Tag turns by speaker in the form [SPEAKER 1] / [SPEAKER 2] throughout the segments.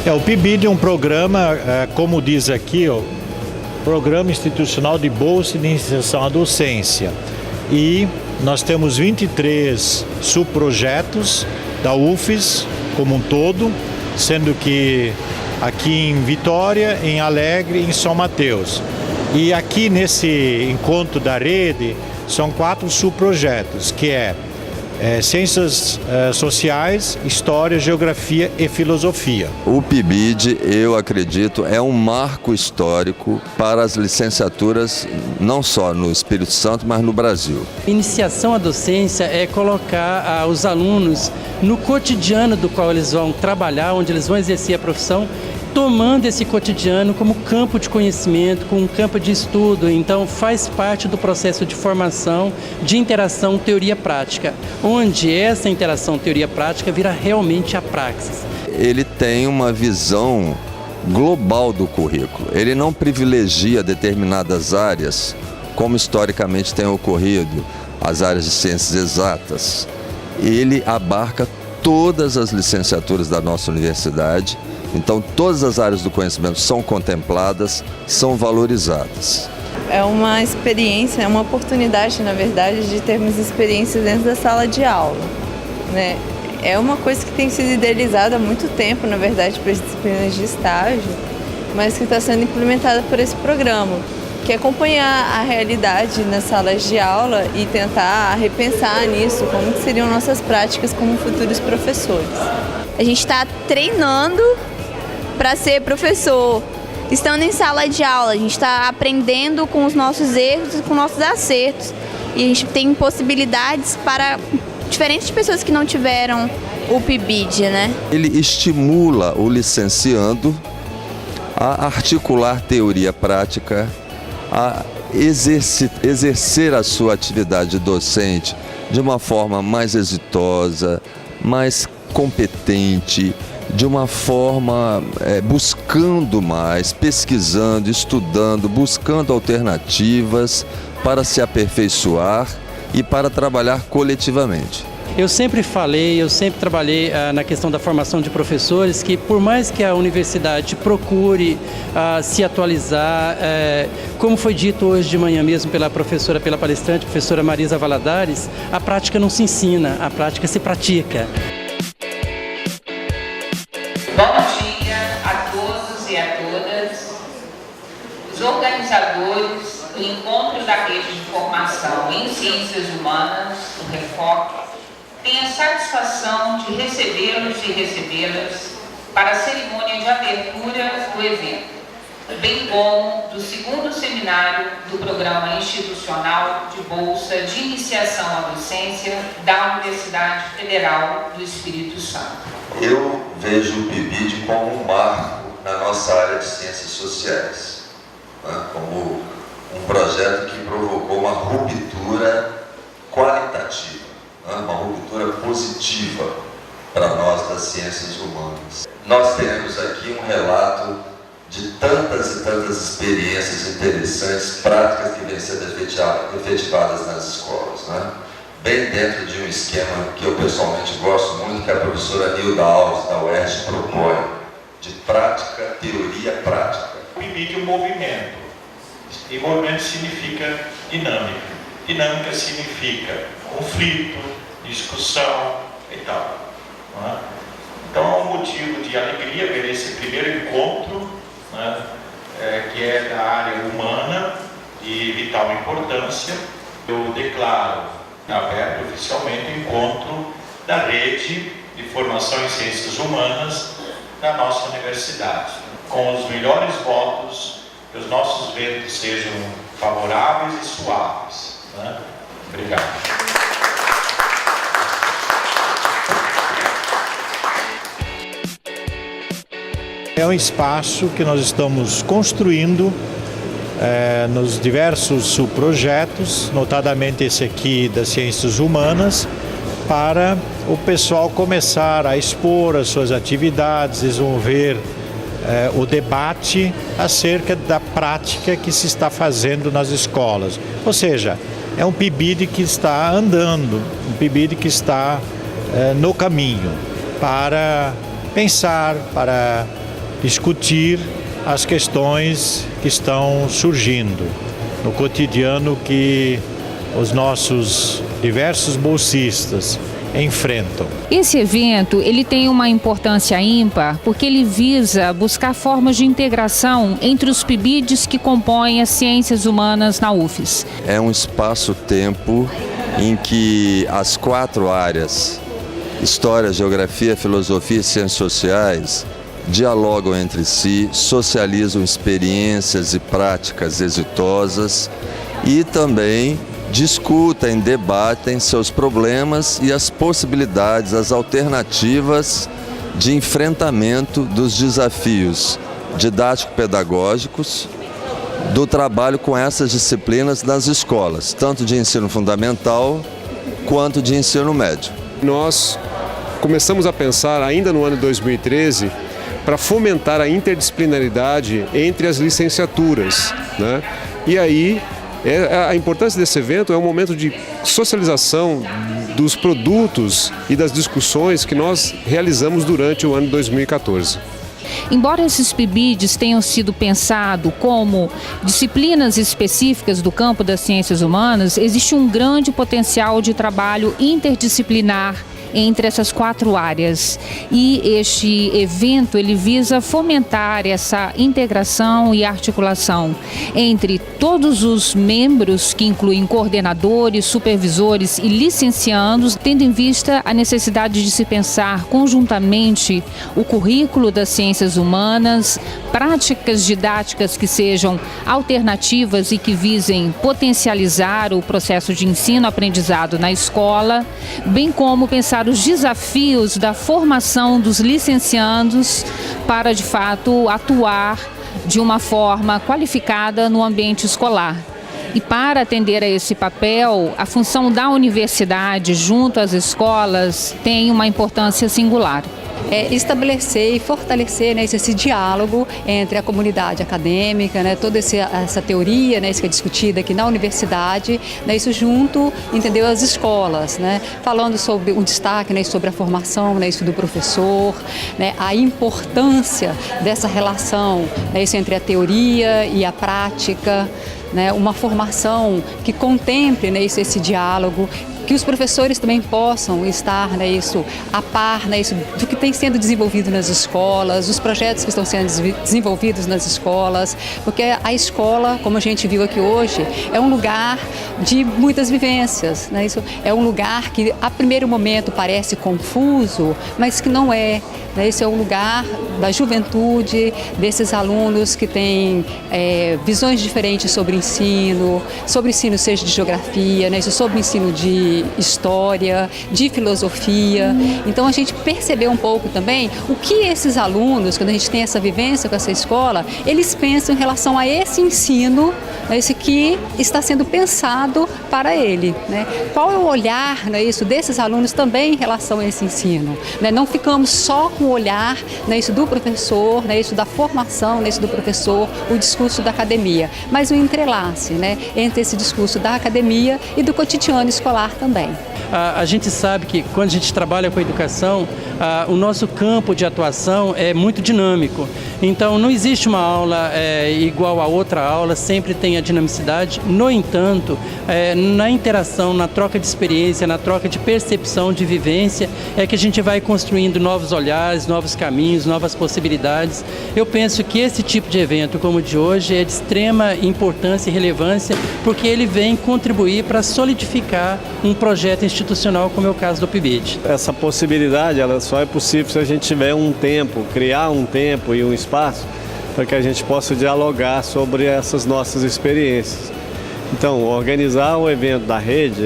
[SPEAKER 1] O PIBID é um programa, como diz aqui, Programa Institucional de Bolsa de Iniciação à Docência. E nós temos 23 subprojetos da UFES como um todo, sendo que aqui em Vitória, em Alegre e em São Mateus. E aqui nesse encontro da rede são 4 subprojetos, que Ciências Sociais, História, Geografia e Filosofia.
[SPEAKER 2] O PIBID, eu acredito, é um marco histórico para as licenciaturas, não só no Espírito Santo, mas no Brasil.
[SPEAKER 3] Iniciação à docência é colocar os alunos no cotidiano do qual eles vão trabalhar, onde eles vão exercer a profissão, tomando esse cotidiano como campo de conhecimento, como um campo de estudo. Então faz parte do processo de formação, de interação teoria-prática, onde essa interação teoria-prática vira realmente a praxis.
[SPEAKER 2] Ele tem uma visão global do currículo. Ele não privilegia determinadas áreas, como historicamente tem ocorrido, as áreas de ciências exatas. Ele abarca todas as licenciaturas da nossa universidade. Então, todas as áreas do conhecimento são contempladas, são valorizadas.
[SPEAKER 4] É uma experiência, é uma oportunidade, na verdade, de termos experiências dentro da sala de aula, né? É uma coisa que tem sido idealizada há muito tempo, na verdade, para as disciplinas de estágio, mas que está sendo implementada por esse programa, que é acompanhar a realidade nas salas de aula e tentar repensar nisso, como que seriam nossas práticas como futuros professores.
[SPEAKER 5] A gente está treinando para ser professor. Estando em sala de aula, a gente está aprendendo com os nossos erros e com nossos acertos. E a gente tem possibilidades para diferentes pessoas que não tiveram o PIBID, né?
[SPEAKER 2] Ele estimula o licenciando a articular teoria prática, a exercer a sua atividade docente de uma forma mais exitosa, mais competente, de uma forma buscando mais, pesquisando, estudando, buscando alternativas para se aperfeiçoar e para trabalhar coletivamente.
[SPEAKER 3] Eu sempre trabalhei na questão da formação de professores, que por mais que a universidade procure se atualizar, como foi dito hoje de manhã mesmo pela palestrante, professora Marisa Valadares, a prática não se ensina, a prática se pratica.
[SPEAKER 6] Bom dia a todos e a todas. Os organizadores do Encontro da Rede de Formação em Ciências Humanas, o REFOC, têm a satisfação de recebê-los e recebê-las para a cerimônia de abertura do evento, bem como do 2º seminário do Programa Institucional de Bolsa de Iniciação à Docência da Universidade Federal do Espírito Santo.
[SPEAKER 2] Eu vejo o PIBID como um marco na nossa área de ciências sociais, né? Como um projeto que provocou uma ruptura qualitativa, né? Uma ruptura positiva para nós das ciências humanas. Nós teremos aqui um relato de tantas e tantas experiências interessantes, práticas que vêm sendo efetivadas nas escolas, né? Bem dentro de um esquema que eu pessoalmente gosto muito, que a professora Nilda Alves, da UERJ, propõe, de prática, teoria, prática.
[SPEAKER 1] O PIBID é um movimento, e movimento significa dinâmica. Dinâmica significa conflito, discussão e tal. Não é? Então é um motivo de alegria ver esse primeiro encontro, né, que é da área humana de vital importância. Eu declaro aberto oficialmente o encontro da Rede de Formação em Ciências Humanas da nossa universidade. Com os melhores votos, que os nossos ventos sejam favoráveis e suaves. Né? Obrigado. É um espaço que nós estamos construindo nos diversos subprojetos, notadamente esse aqui das ciências humanas, para o pessoal começar a expor as suas atividades, desenvolver o debate acerca da prática que se está fazendo nas escolas. Ou seja, é um PIBID que está andando, um PIBID que está no caminho para pensar, para
[SPEAKER 7] discutir as questões que estão surgindo no cotidiano que os nossos diversos bolsistas enfrentam.
[SPEAKER 6] Esse evento ele tem uma importância ímpar porque ele visa buscar formas de integração entre os PIBIDs que compõem as ciências humanas na UFES.
[SPEAKER 2] É um espaço-tempo em que as 4 áreas, História, Geografia, Filosofia e Ciências Sociais, dialogam entre si, socializam experiências e práticas exitosas e também discutem, debatem seus problemas e as possibilidades, as alternativas de enfrentamento dos desafios didático-pedagógicos do trabalho com essas disciplinas nas escolas, tanto de ensino fundamental quanto de ensino médio.
[SPEAKER 8] Nós começamos a pensar ainda no ano 2013 para fomentar a interdisciplinaridade entre as licenciaturas, né? E aí a importância desse evento é um momento de socialização dos produtos e das discussões que nós realizamos durante o ano 2014.
[SPEAKER 6] Embora esses PIBIDs tenham sido pensados como disciplinas específicas do campo das ciências humanas, existe um grande potencial de trabalho interdisciplinar entre essas 4 áreas. E este evento ele visa fomentar essa integração e articulação entre todos os membros, que incluem coordenadores, supervisores e licenciandos, tendo em vista a necessidade de se pensar conjuntamente o currículo das ciências humanas, práticas didáticas que sejam alternativas e que visem potencializar o processo de ensino-aprendizado na escola, bem como pensar os desafios da formação dos licenciandos para, de fato, atuar de uma forma qualificada no ambiente escolar. E para atender a esse papel, a função da universidade junto às escolas tem uma importância singular.
[SPEAKER 9] Estabelecer e fortalecer, né, esse diálogo entre a comunidade acadêmica, né, toda essa teoria, né, isso que é discutida aqui na universidade, né, isso junto, entendeu, às escolas, né, falando sobre um destaque, né, sobre a formação, né, isso do professor, né, a importância dessa relação, né, isso entre a teoria e a prática, né, uma formação que contemple, né, esse diálogo, que os professores também possam estar, né, isso, a par, né, isso, do que tem sendo desenvolvido nas escolas, os projetos que estão sendo desenvolvidos nas escolas, porque a escola, como a gente viu aqui hoje, é um lugar de muitas vivências, né, isso é um lugar que a primeiro momento parece confuso, mas que não é. Esse é o lugar da juventude, desses alunos que têm visões diferentes sobre ensino seja de geografia, né, sobre ensino de história, de filosofia. Então a gente percebeu um pouco também o que esses alunos, quando a gente tem essa vivência com essa escola, eles pensam em relação a esse ensino, né, esse que está sendo pensado para ele, né? Qual é o olhar, né, isso, desses alunos também em relação a esse ensino, né? Não ficamos só com o olhar, né, isso do professor, né, isso da formação, né, isso do professor, o discurso da academia, mas o entrelace, né, entre esse discurso da academia e do cotidiano escolar também.
[SPEAKER 3] A gente sabe que quando a gente trabalha com a educação, o nosso campo de atuação é muito dinâmico. Então não existe uma aula igual a outra aula, sempre tem a dinamicidade. No entanto, na interação, na troca de experiência, na troca de percepção, de vivência, é que a gente vai construindo novos olhares, novos caminhos, novas possibilidades. Eu penso que esse tipo de evento como o de hoje é de extrema importância e relevância, porque ele vem contribuir para solidificar um projeto institucional como é o caso do PIBID.
[SPEAKER 8] Essa possibilidade ela só é possível se a gente tiver um tempo, criar um tempo e um espaço para que a gente possa dialogar sobre essas nossas experiências. Então, organizar o evento da rede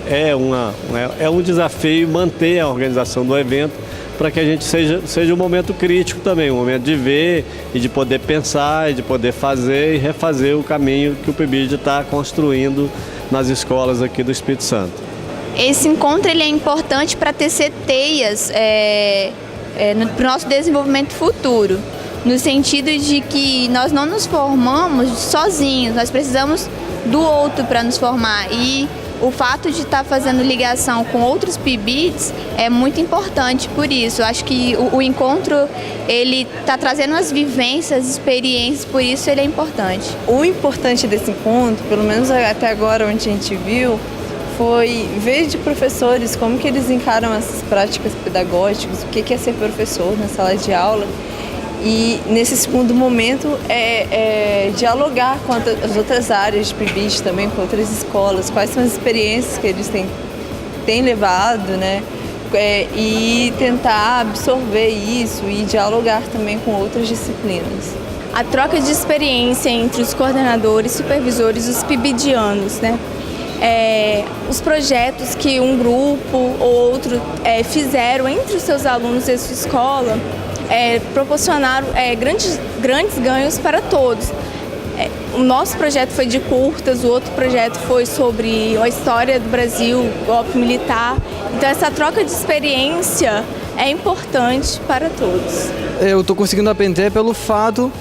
[SPEAKER 8] é um desafio manter a organização do evento para que a gente seja um momento crítico também, um momento de ver e de poder pensar e de poder fazer e refazer o caminho que o PIBID está construindo nas escolas aqui do Espírito Santo.
[SPEAKER 5] Esse encontro ele é importante para tecer teias para o nosso desenvolvimento futuro, no sentido de que nós não nos formamos sozinhos, nós precisamos do outro para nos formar. E o fato de estar fazendo ligação com outros PIBIDs é muito importante por isso. Eu acho que o encontro, ele está trazendo as vivências, experiências, por isso ele é importante.
[SPEAKER 4] O importante desse encontro, pelo menos até agora onde a gente viu, foi ver de professores como que eles encaram essas práticas pedagógicas, o que é ser professor na sala de aula. E nesse segundo momento dialogar com as outras áreas de PIBID também, com outras escolas, quais são as experiências que eles têm levado, né? E tentar absorver isso e dialogar também com outras disciplinas.
[SPEAKER 5] A troca de experiência entre os coordenadores, supervisores e os PIBIDianos, né? Os projetos que um grupo ou outro fizeram entre os seus alunos e a sua escola proporcionaram grandes ganhos para todos. O nosso projeto foi de curtas, o outro projeto foi sobre a história do Brasil, golpe militar. Então essa troca de experiência é importante para todos.
[SPEAKER 10] Eu estou conseguindo aprender pelo fato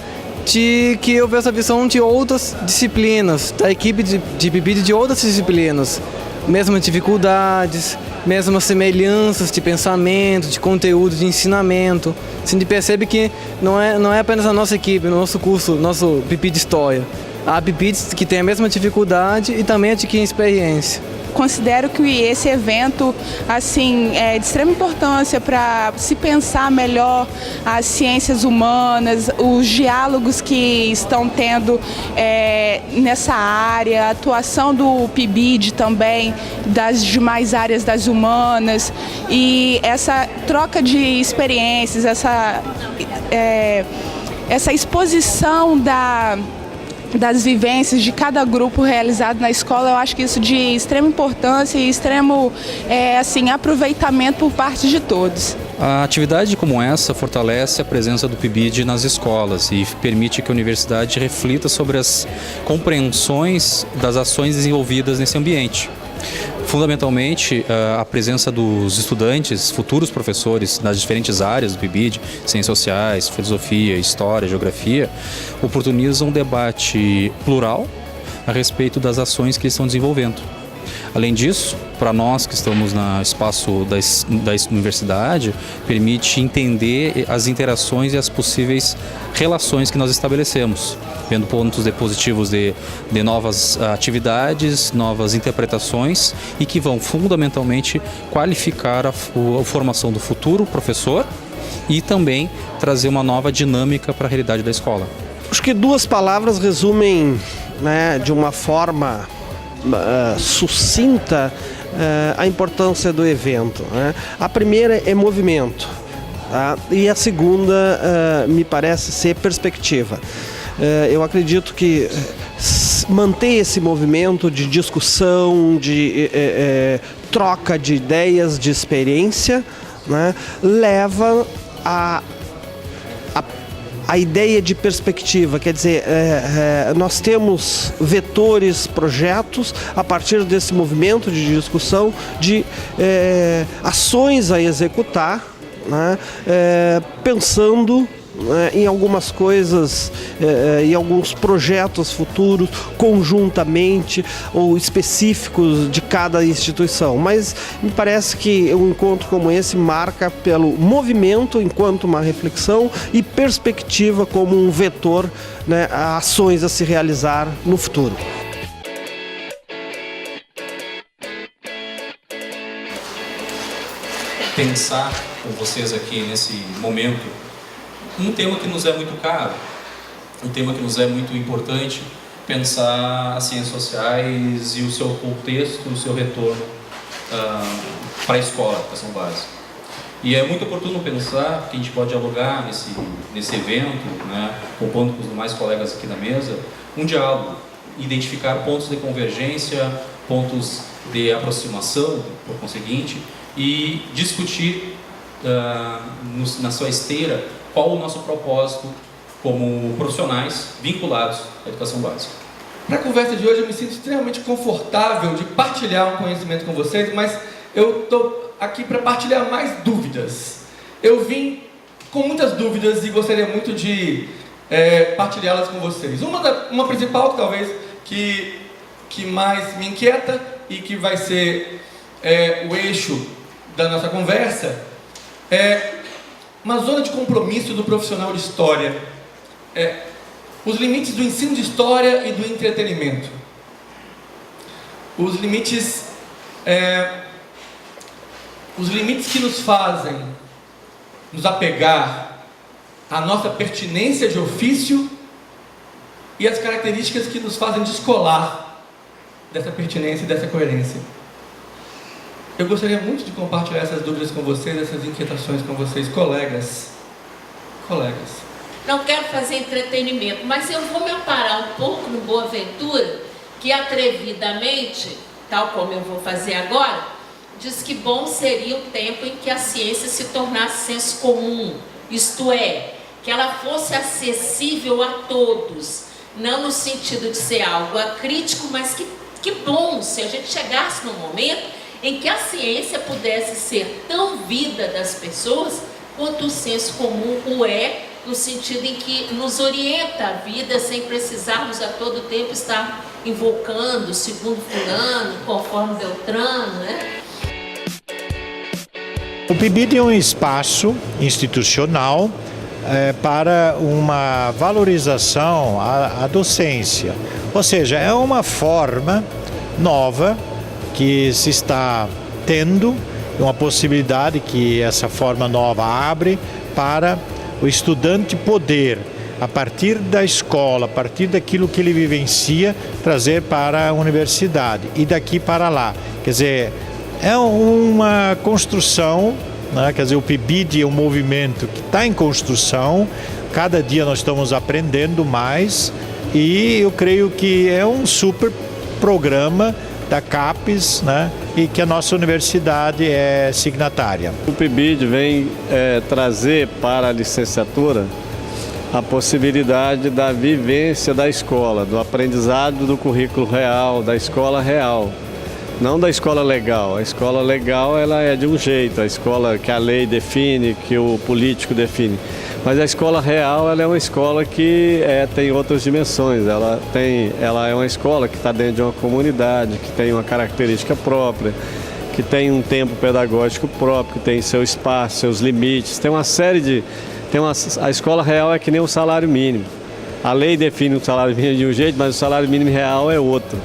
[SPEAKER 10] de que eu vejo essa visão de outras disciplinas, da equipe de PIBID de outras disciplinas, mesmas dificuldades, mesmas semelhanças de pensamento, de conteúdo, de ensinamento. A gente percebe que não é apenas a nossa equipe, no nosso curso, nosso PIBID de História. Há PIBIDs que têm a mesma dificuldade e também adquirem experiência.
[SPEAKER 11] Considero que esse evento assim, é de extrema importância para se pensar melhor as ciências humanas, os diálogos que estão tendo nessa área, a atuação do PIBID também, das demais áreas das humanas, e essa troca de experiências, essa exposição das vivências de cada grupo realizado na escola, eu acho que isso de extrema importância e extremo aproveitamento por parte de todos.
[SPEAKER 12] A atividade como essa fortalece a presença do PIBID nas escolas e permite que a universidade reflita sobre as compreensões das ações desenvolvidas nesse ambiente. Fundamentalmente, a presença dos estudantes, futuros professores nas diferentes áreas do PIBID, ciências sociais, filosofia, história, geografia, oportunizam um debate plural a respeito das ações que eles estão desenvolvendo. Além disso, para nós que estamos no espaço da universidade, permite entender as interações e as possíveis relações que nós estabelecemos, vendo pontos positivos de novas atividades, novas interpretações e que vão fundamentalmente qualificar a formação do futuro professor e também trazer uma nova dinâmica para a realidade da escola.
[SPEAKER 13] Acho que duas palavras resumem, né, de uma forma sucinta a importância do evento, né? A primeira é movimento, tá? E a segunda me parece ser perspectiva. Eu acredito que manter esse movimento de discussão, de troca de ideias, de experiência, né, leva a ideia de perspectiva, quer dizer, nós temos vetores, projetos, a partir desse movimento de discussão, de ações a executar, né, pensando em algumas coisas, em alguns projetos futuros, conjuntamente ou específicos de cada instituição. Mas me parece que um encontro como esse marca pelo movimento enquanto uma reflexão e perspectiva como um vetor, né, a ações a se realizar no futuro.
[SPEAKER 12] Pensar com vocês aqui nesse momento um tema que nos é muito caro, um tema que nos é muito importante, pensar as ciências sociais e o seu contexto, o seu retorno para a escola, a educação básica. E é muito oportuno pensar que a gente pode dialogar nesse evento, né, compondo com os demais colegas aqui na mesa, um diálogo, identificar pontos de convergência, pontos de aproximação, por conseguinte, e discutir na sua esteira qual o nosso propósito como profissionais vinculados à educação básica.
[SPEAKER 14] Na conversa de hoje eu me sinto extremamente confortável de partilhar um conhecimento com vocês, mas eu estou aqui para partilhar mais dúvidas. Eu vim com muitas dúvidas e gostaria muito de partilhá-las com vocês. Uma principal, talvez, que mais me inquieta e que vai ser o eixo da nossa conversa, uma zona de compromisso do profissional de história, os limites do ensino de história e do entretenimento, os limites que nos fazem nos apegar à nossa pertinência de ofício e as características que nos fazem descolar dessa pertinência e dessa coerência. Eu gostaria muito de compartilhar essas dúvidas com vocês, essas inquietações com vocês, colegas.
[SPEAKER 15] Não quero fazer entretenimento, mas eu vou me amparar um pouco no Boaventura, que atrevidamente, tal como eu vou fazer agora, diz que bom seria o tempo em que a ciência se tornasse senso comum, isto é, que ela fosse acessível a todos, não no sentido de ser algo acrítico, mas que bom se a gente chegasse num momento em que a ciência pudesse ser tão vida das pessoas quanto o senso comum o é, no sentido em que nos orienta a vida sem precisarmos a todo tempo estar invocando segundo fulano, conforme Beltrano, né?
[SPEAKER 7] O PIBID é um espaço institucional para uma valorização à docência, ou seja, é uma forma nova que se está tendo, uma possibilidade que essa forma nova abre para o estudante poder, a partir da escola, a partir daquilo que ele vivencia, trazer para a universidade e daqui para lá. Quer dizer, é uma construção, né? Quer dizer, o PIBID é um movimento que está em construção, cada dia nós estamos aprendendo mais e eu creio que é um super programa da CAPES, né? E que a nossa universidade é signatária.
[SPEAKER 16] O PIBID vem trazer para a licenciatura a possibilidade da vivência da escola, do aprendizado do currículo real, da escola real. Não da escola legal. A escola legal ela é de um jeito, a escola que a lei define, que o político define. Mas a escola real ela é uma escola que tem outras dimensões. Ela é uma escola que está dentro de uma comunidade, que tem uma característica própria, que tem um tempo pedagógico próprio, que tem seu espaço, seus limites. Tem uma série de... A escola real é que nem o salário mínimo. A lei define o salário mínimo de um jeito, mas o salário mínimo real é outro.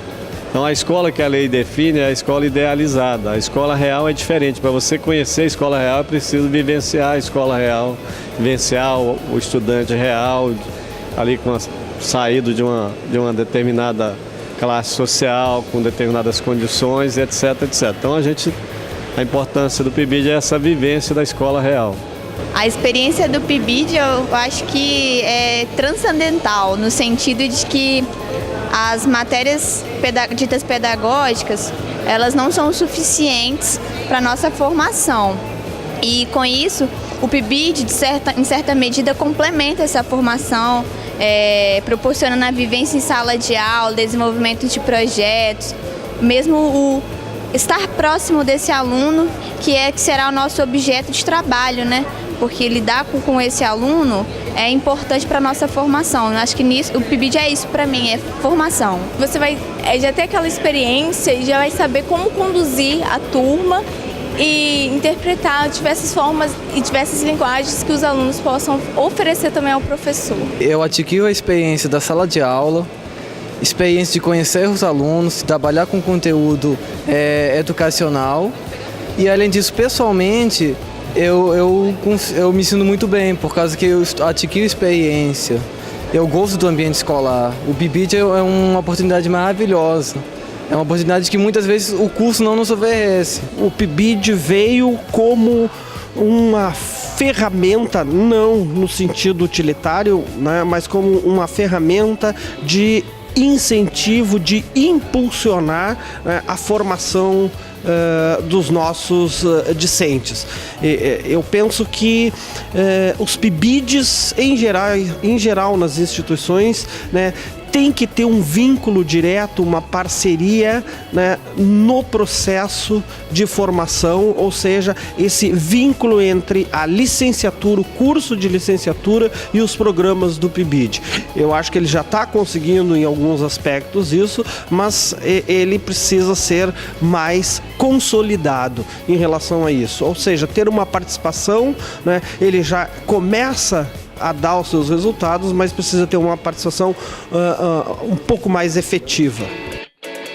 [SPEAKER 16] Então a escola que a lei define é a escola idealizada. A escola real é diferente. Para você conhecer a escola real é preciso vivenciar a escola real, vivenciar o estudante real, ali saído de uma determinada classe social, com determinadas condições, etc, etc. Então a importância do PIBID é essa vivência da escola real.
[SPEAKER 5] A experiência do PIBID eu acho que é transcendental, no sentido de que as matérias ditas pedagógicas, elas não são suficientes para a nossa formação. E com isso, o PIBID, em certa medida, complementa essa formação, proporcionando a vivência em sala de aula, desenvolvimento de projetos, mesmo o estar próximo desse aluno, que será o nosso objeto de trabalho, né? Porque lidar com esse aluno é importante para a nossa formação. Eu acho que o PIBID é isso para mim, é formação. Você vai já ter aquela experiência e já vai saber como conduzir a turma e interpretar diversas formas e diversas linguagens que os alunos possam oferecer também ao professor.
[SPEAKER 10] Eu adquiro a experiência da sala de aula, experiência de conhecer os alunos, de trabalhar com conteúdo educacional e, além disso, pessoalmente, eu me sinto muito bem, por causa que eu adquiro experiência, eu gosto do ambiente escolar. O PIBID é uma oportunidade maravilhosa, é uma oportunidade que muitas vezes o curso não nos oferece.
[SPEAKER 13] O PIBID veio como uma ferramenta, não no sentido utilitário, né, mas como uma ferramenta de incentivo, de impulsionar a formação dos nossos discentes. Eu penso que os PIBIDs, em geral nas instituições, né, tem que ter um vínculo direto, uma parceria, né, no processo de formação, ou seja, esse vínculo entre a licenciatura, o curso de licenciatura e os programas do PIBID. Eu acho que ele já está conseguindo em alguns aspectos isso, mas ele precisa ser mais consolidado em relação a isso, ou seja, ter uma participação, né, ele já começa a dar os seus resultados, mas precisa ter uma participação um pouco mais efetiva.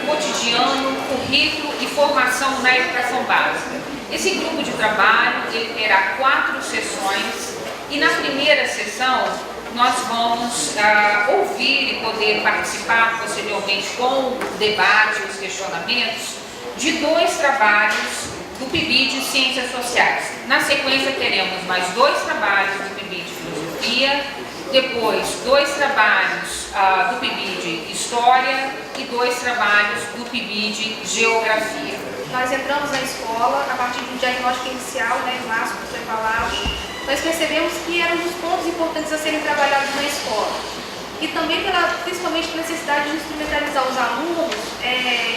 [SPEAKER 6] Cotidiano, currículo e formação na educação básica. Esse grupo de trabalho ele terá 4 sessões e na primeira sessão nós vamos ouvir e poder participar posteriormente com o debate, os questionamentos de 2 trabalhos do PIBID Ciências Sociais. Na sequência teremos mais 2 trabalhos do PIBID Filosofia, depois 2 trabalhos do PIBID História e 2 trabalhos do PIBID Geografia.
[SPEAKER 17] Nós entramos na escola a partir de um diagnóstico inicial, né, o Márcio foi falado. Nós percebemos que era um dos pontos importantes a serem trabalhados na escola. E também, principalmente pela necessidade de instrumentalizar os alunos,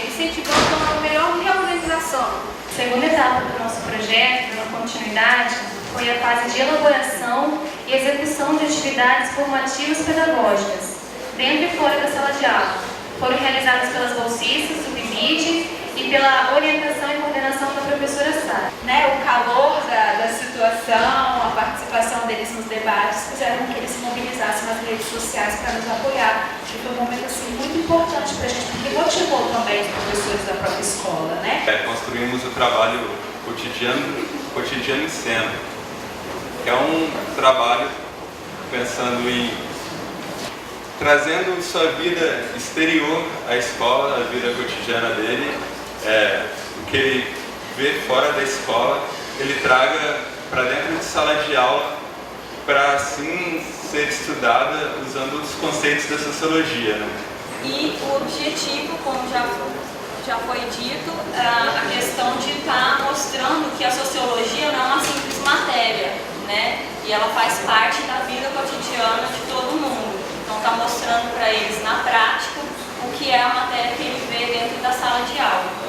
[SPEAKER 17] incentivando uma melhor reorganização.
[SPEAKER 18] A segunda etapa do nosso projeto, na continuidade, foi a fase de elaboração e execução de atividades formativas pedagógicas, dentro e fora da sala de aula. Foram realizadas pelas bolsistas do PIBID e pela orientação e coordenação da professora Sara.
[SPEAKER 19] O calor da situação, a participação deles nos debates, fizeram com que eles se mobilizassem nas redes sociais para nos apoiar. E foi um momento muito importante para a gente, porque motivou também os professores da própria escola.
[SPEAKER 20] Construímos o trabalho cotidiano em cena, que é um trabalho pensando em trazendo sua vida exterior à escola, a vida cotidiana dele, o que ele vê fora da escola, ele traga para dentro de sala de aula para assim ser estudada usando os conceitos da sociologia.
[SPEAKER 21] E o objetivo, como já foi dito, a questão de estar mostrando que a sociologia não é uma simples matéria, e ela faz parte da vida cotidiana de todo mundo. Então está mostrando para eles na prática o que é a matéria que ele vê dentro da sala de aula.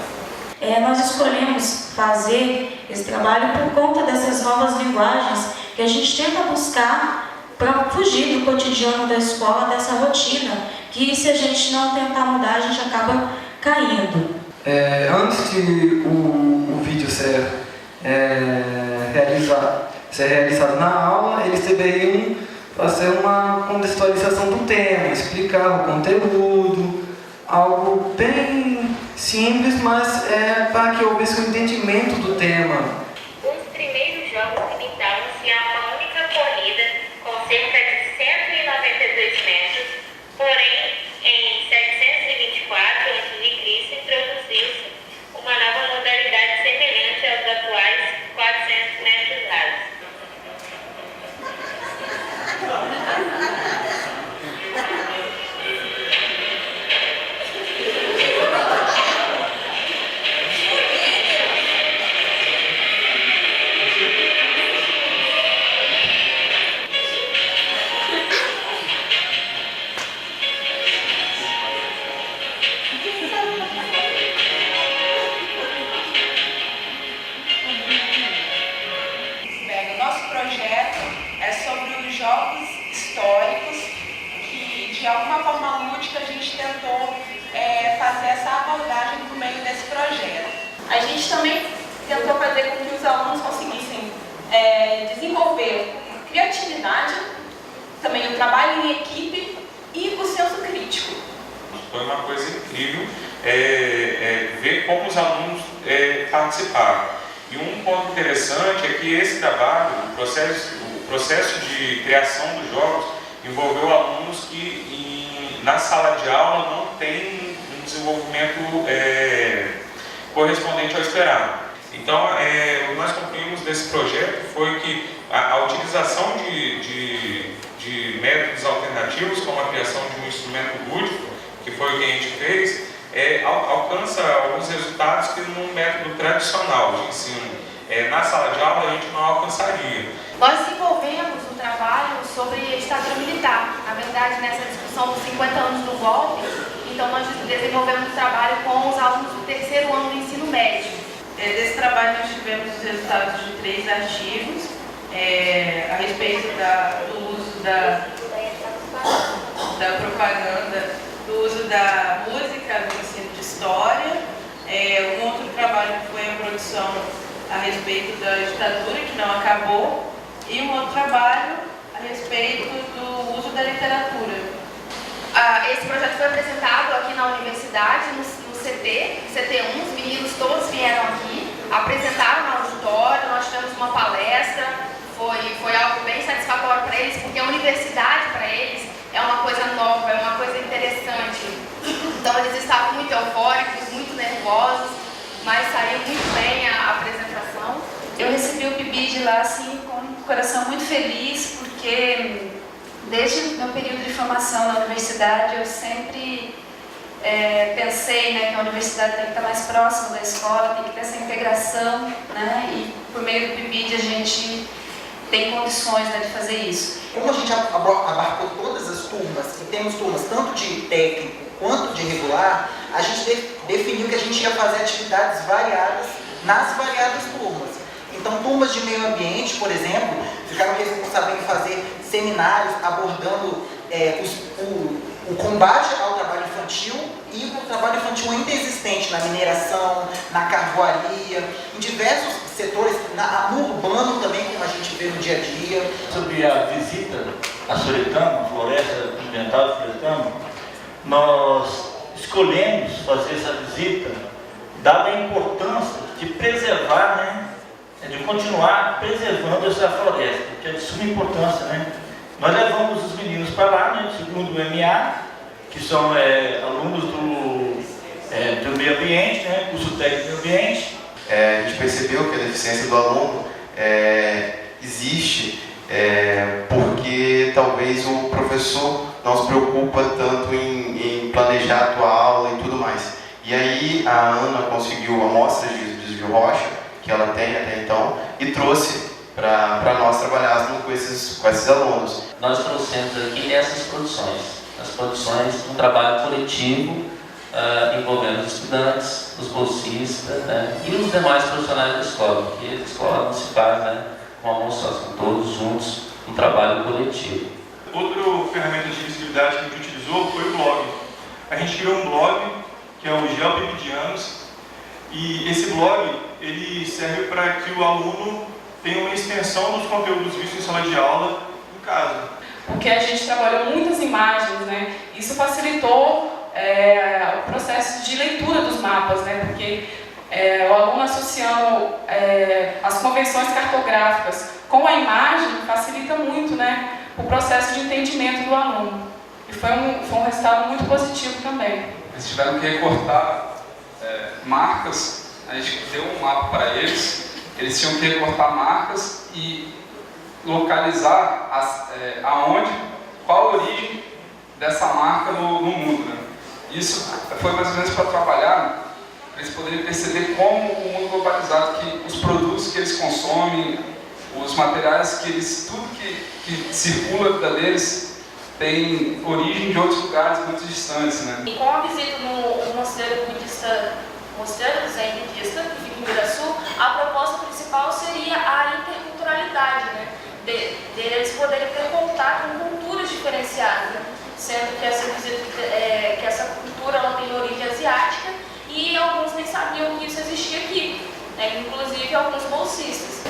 [SPEAKER 22] Nós escolhemos fazer esse trabalho por conta dessas novas linguagens que a gente tenta buscar para fugir do cotidiano da escola, dessa rotina, que se a gente não tentar mudar, a gente acaba caindo.
[SPEAKER 23] Antes de o vídeo ser realizado na aula, eles deveriam fazer uma contextualização do tema, explicar o conteúdo, algo bem simples, mas para que houvesse um entendimento do tema.
[SPEAKER 24] Os primeiros jogos limitavam-se a uma única corrida com cerca de 192 metros, porém, em 724 a.C., introduziu-se uma nova modalidade semelhante aos atuais 400 metros rasos.
[SPEAKER 11] De alguma forma lúdica, a gente tentou fazer essa abordagem por meio desse projeto.
[SPEAKER 18] A gente também tentou fazer com que os alunos conseguissem desenvolver a criatividade, também o trabalho em equipe e o senso crítico.
[SPEAKER 1] Foi uma coisa incrível ver como os alunos participaram. E um ponto interessante é que esse trabalho, o processo de criação dos jogos, envolveu alunos que na sala de aula não tem um desenvolvimento correspondente ao esperado. Então, o que nós concluímos desse projeto foi que a utilização de métodos alternativos, como a criação de um instrumento lúdico, que foi o que a gente fez, alcança alguns resultados que num método tradicional de ensino, na sala de aula, a gente não alcançaria.
[SPEAKER 17] Nós desenvolvemos um trabalho sobre ditadura militar. Na verdade, nessa discussão dos 50 anos do golpe, então nós desenvolvemos um trabalho com os alunos do 3º ano do ensino médio.
[SPEAKER 2] Desse trabalho nós tivemos os resultados de 3 artigos a respeito do uso da propaganda, do uso da música no ensino de história. Um outro trabalho que foi a produção a respeito da ditadura, que não acabou, e um outro trabalho a respeito do uso da literatura.
[SPEAKER 17] Esse projeto foi apresentado aqui na universidade, no CT1, os meninos todos vieram aqui, apresentaram no auditório, nós tivemos uma palestra, foi algo bem satisfatório para eles, porque a universidade para eles é uma coisa nova, é uma coisa interessante. Então eles estavam muito eufóricos, muito nervosos, mas saiu muito bem a apresentação.
[SPEAKER 19] Eu recebi o PIBID lá assim, com o coração muito feliz, porque desde o meu período de formação na universidade eu sempre pensei, né, que a universidade tem que estar mais próxima da escola, tem que ter essa integração, né, e por meio do PIBID a gente tem condições, né, de fazer isso.
[SPEAKER 3] Como a gente abarcou todas as turmas, e temos turmas tanto de técnico quanto de regular, a gente definiu que a gente ia fazer atividades variadas nas variadas turmas. Então, turmas de meio ambiente, por exemplo, ficaram responsáveis em fazer seminários abordando o combate ao trabalho infantil e o trabalho infantil ainda existente na mineração, na carvoaria, em diversos setores, no urbano também, como a gente vê no dia a dia.
[SPEAKER 1] Sobre a visita a Soretama, a floresta ambiental de Soretama, nós escolhemos fazer essa visita dada a importância de preservar, né, de continuar preservando essa floresta, que é de suma importância, né? Nós levamos os meninos para lá, né, segundo o MA, que são alunos do meio ambiente, né, curso técnico do meio ambiente.
[SPEAKER 8] A gente percebeu que a deficiência do aluno existe porque talvez o professor não se preocupa tanto em planejar a tua aula e tudo mais. E aí a Ana conseguiu amostras de desvio rocha, que ela tem até então, e trouxe para nós trabalharmos com esses alunos.
[SPEAKER 9] Nós trouxemos aqui essas produções, as produções um trabalho coletivo envolvendo os estudantes, os bolsistas, né, e os demais profissionais da escola, porque a escola não se faz, né, com uma mão só, são todos juntos, um trabalho coletivo.
[SPEAKER 25] Outra ferramenta de visibilidade que a gente utilizou foi o blog. A gente criou um blog, que é o GeoPibidianos, e esse blog ele serve para que o aluno tenha uma extensão dos conteúdos vistos em sala de aula em casa.
[SPEAKER 11] Porque a gente trabalhou muitas imagens, né? Isso facilitou o processo de leitura dos mapas, né? Porque o aluno associando as convenções cartográficas com a imagem facilita muito, né, o processo de entendimento do aluno. E foi um resultado muito positivo também.
[SPEAKER 26] Eles tiveram que recortar marcas, a gente deu um mapa para eles, eles tinham que recortar marcas e localizar qual a origem dessa marca no mundo, né? Isso foi mais ou menos para trabalhar, para eles poderem perceber como o mundo globalizado, que os produtos que eles consomem, os materiais que eles, tudo que circula a vida deles, tem origem de outros lugares muito distantes, né?
[SPEAKER 19] E com a visita no Mosteiro Budista, Mosteiro Zen Budista, que fica em Ibiraçu, a proposta principal seria a interculturalidade, né? Deles poderem ter contato com culturas diferenciadas, né? Sendo que essa cultura ela tem origem asiática e alguns nem sabiam que isso existia aqui, né? Inclusive alguns bolsistas.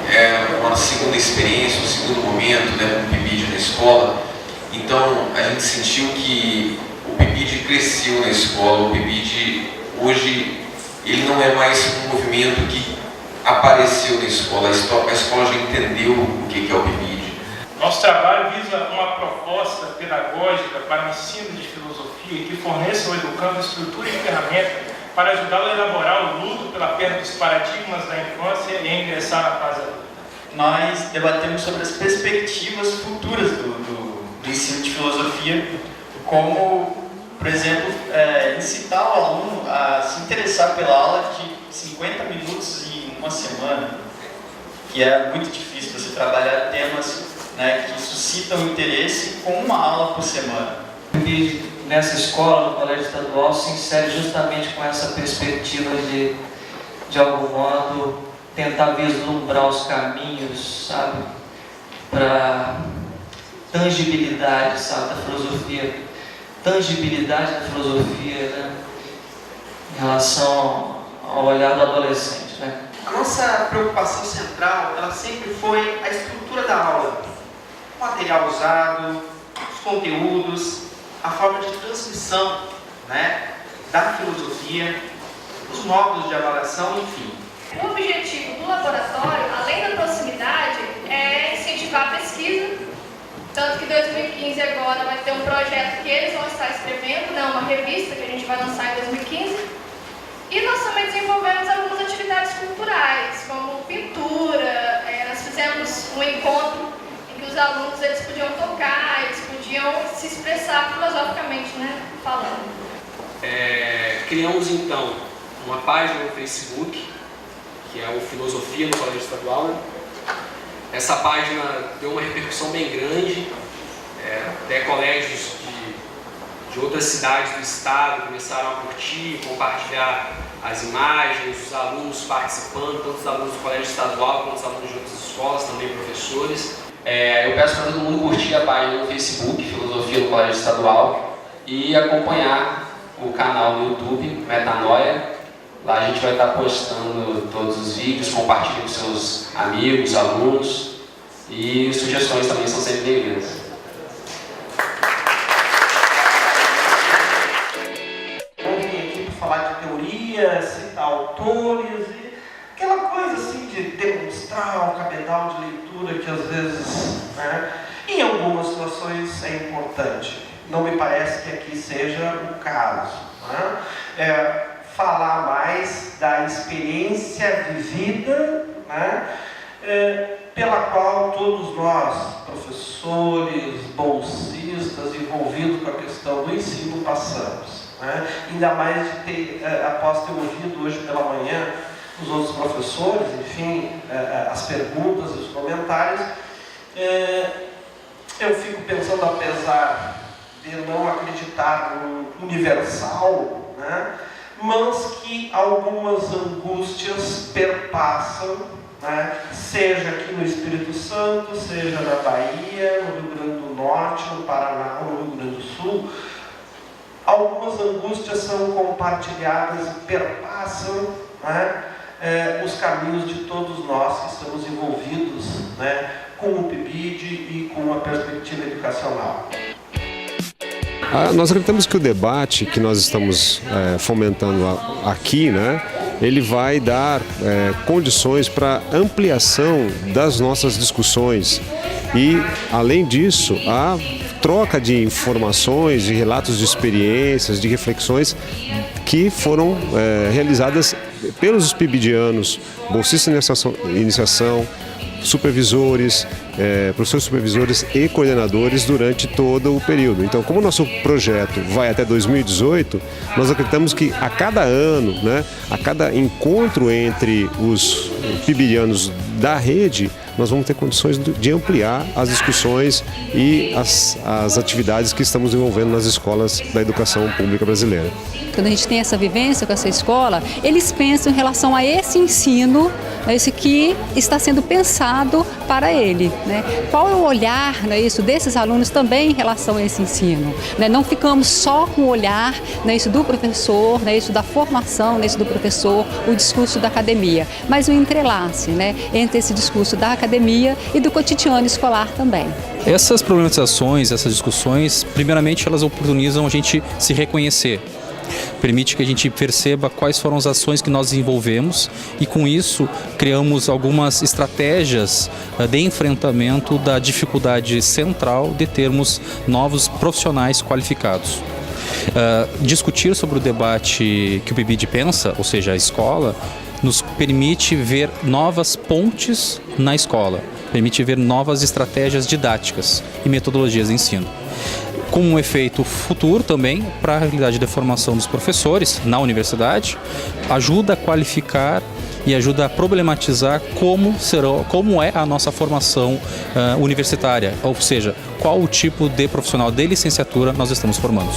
[SPEAKER 27] É uma segunda experiência, um segundo momento, né, com o PIBID na escola. Então a gente sentiu que o PIBID cresceu na escola. O PIBID hoje ele não é mais um movimento que apareceu na escola. A escola já entendeu o que é o PIBID.
[SPEAKER 25] Nosso trabalho visa uma proposta pedagógica para o ensino de filosofia que forneça ao educando estrutura e ferramenta para ajudá-lo a elaborar o luto pela perda dos paradigmas da infância e ingressar na fase adulta.
[SPEAKER 28] Nós debatemos sobre as perspectivas futuras do ensino de filosofia, como, por exemplo, incitar o aluno a se interessar pela aula de 50 minutos em uma semana, que é muito difícil você trabalhar temas né, que suscitam interesse com uma aula por semana.
[SPEAKER 23] E nessa escola, no Colégio Estadual, se insere justamente com essa perspectiva de algum modo, tentar vislumbrar os caminhos, sabe, para tangibilidade, sabe, da filosofia, né, em relação ao olhar do adolescente, né.
[SPEAKER 4] A nossa preocupação central, ela sempre foi a estrutura da aula, o material usado, os conteúdos, a forma de transmissão, né, da filosofia, os módulos de avaliação, enfim.
[SPEAKER 17] O objetivo do laboratório, além da proximidade, é incentivar a pesquisa, tanto que em 2015 agora vai ter um projeto que eles vão estar escrevendo, né, uma revista que a gente vai lançar em 2015. E nós também desenvolvemos algumas atividades culturais, como pintura, nós fizemos um encontro em que os alunos eles podiam tocar, eles podiam se expressar filosoficamente, né, falando.
[SPEAKER 5] Criamos então uma página no Facebook, que é o Filosofia no Colégio Estadual. Né? Essa página deu uma repercussão bem grande, até colégios de outras cidades do estado começaram a curtir, compartilhar as imagens, os alunos participando, tanto os alunos do Colégio Estadual quanto os alunos de outras escolas, também professores.
[SPEAKER 9] Eu peço para todo mundo curtir a página no Facebook, Filosofia no Colégio Estadual, e acompanhar o canal no YouTube, Metanoia. Lá a gente vai estar postando todos os vídeos, compartilhe com seus amigos, alunos, e sugestões também são sempre bem-vindas.
[SPEAKER 4] Falar de teorias, citar autores, e aquela coisa assim de demonstrar um cabedal de leitura que às vezes, né, em algumas situações é importante. Não me parece que aqui seja o caso. Né? Falar mais da experiência vivida, né, pela qual todos nós, professores, bolsistas, envolvidos com a questão do ensino, passamos. Né? Ainda mais de ter, após ter ouvido hoje pela manhã os outros professores, enfim, as perguntas e os comentários, eu fico pensando, apesar de não acreditar no universal, né, mas que algumas angústias perpassam, né, seja aqui no Espírito Santo, seja na Bahia, no Rio Grande do Norte, no Paraná ou no Rio Grande do Sul. Algumas angústias são compartilhadas e perpassam, né, os caminhos de todos nós que estamos envolvidos, né, com o PIBID e com a perspectiva educacional.
[SPEAKER 7] Nós acreditamos que o debate que nós estamos fomentando aqui, né, ele vai dar condições para ampliação das nossas discussões e, além disso, a troca de informações, de relatos de experiências, de reflexões que foram realizadas pelos PIBIdianos, bolsistas de iniciação, supervisores, professores supervisores e coordenadores durante todo o período. Então, como o nosso projeto vai até 2018, nós acreditamos que a cada ano, né, a cada encontro entre os PIBidianos da rede, nós vamos ter condições de ampliar as discussões e as atividades que estamos desenvolvendo nas escolas da educação pública brasileira.
[SPEAKER 10] Quando a gente tem essa vivência com essa escola, eles pensam em relação a esse ensino, esse que está sendo pensado para ele. Né? Qual é o olhar, isso, desses alunos também em relação a esse ensino? Né? Não ficamos só com o olhar, isso do professor, isso da formação, isso do professor, o discurso da academia, mas o entrelace, entre esse discurso da academia e do cotidiano escolar também.
[SPEAKER 12] Essas problematizações, essas discussões, primeiramente elas oportunizam a gente se reconhecer. Permite que a gente perceba quais foram as ações que nós desenvolvemos e, com isso, criamos algumas estratégias de enfrentamento da dificuldade central de termos novos profissionais qualificados. Discutir sobre o debate que o PIBID pensa, ou seja, a escola, nos permite ver novas pontes na escola, permite ver novas estratégias didáticas e metodologias de ensino. Com um efeito futuro também para a realidade da formação dos professores na universidade, ajuda a qualificar e ajuda a problematizar como é a nossa formação universitária, ou seja, qual o tipo de profissional de licenciatura nós estamos formando.